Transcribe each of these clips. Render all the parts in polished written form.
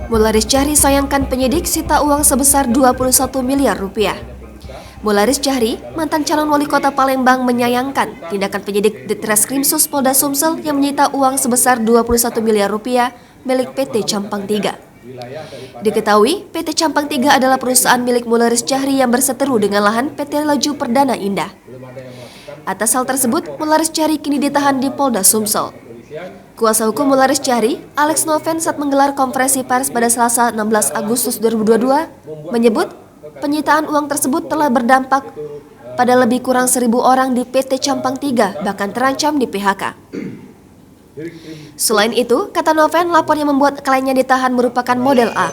Mularis Jahri sayangkan penyidik sita uang sebesar 21 miliar rupiah. Mularis Jahri, mantan calon wali kota Palembang, menyayangkan tindakan penyidik Ditreskrimsus Polda Sumsel yang menyita uang sebesar 21 miliar rupiah milik PT Campang 3. Diketahui, PT Campang 3 adalah perusahaan milik Mularis Jahri yang berseteru dengan lahan PT Laju Perdana Indah. Atas hal tersebut, Mularis Jahri kini ditahan di Polda Sumsel. Kuasa hukum Mularis Jahri, Alex Noven, saat menggelar konferensi pers pada Selasa 16 Agustus 2022, menyebut penyitaan uang tersebut telah berdampak pada lebih kurang 1.000 orang di PT Campang 3, bahkan terancam di PHK. Selain itu, kata Noven, lapor yang membuat kliennya ditahan merupakan model A.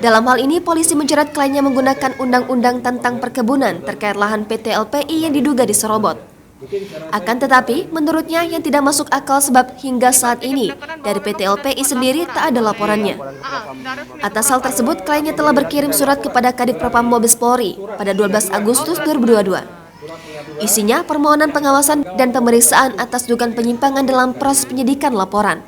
Dalam hal ini, polisi menjerat kliennya menggunakan undang-undang tentang perkebunan terkait lahan PT LPI yang diduga diserobot. Akan tetapi, menurutnya yang tidak masuk akal sebab hingga saat ini dari PT LPI sendiri tak ada laporannya. Atas hal tersebut, kliennya telah berkirim surat kepada Kadif Propam Mabes Polri pada 12 Agustus 2022. Isinya permohonan pengawasan dan pemeriksaan atas dugaan penyimpangan dalam proses penyidikan laporan.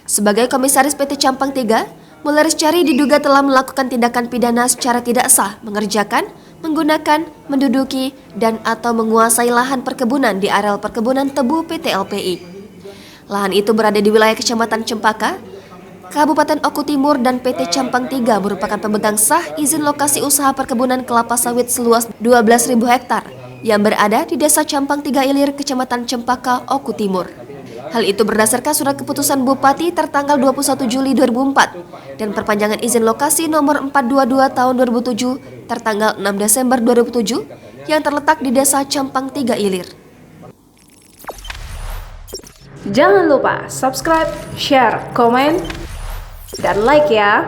Sebagai komisaris PT Campang 3, Mularis Jahri diduga telah melakukan tindakan pidana secara tidak sah, mengerjakan, menggunakan, menduduki, dan atau menguasai lahan perkebunan di areal perkebunan tebu PT LPI. Lahan itu berada di wilayah Kecamatan Cempaka, Kabupaten Oku Timur, dan PT Campang 3 merupakan pemegang sah izin lokasi usaha perkebunan kelapa sawit seluas 12.000 hektar yang berada di Desa Campang 3 Ilir, Kecamatan Cempaka, Oku Timur. Hal itu berdasarkan surat keputusan Bupati tertanggal 21 Juli 2004 dan perpanjangan izin lokasi nomor 422 tahun 2007 tertanggal 6 Desember 2007 yang terletak di Desa Campang 3 Ilir. Jangan lupa subscribe, share, komen, dan like ya.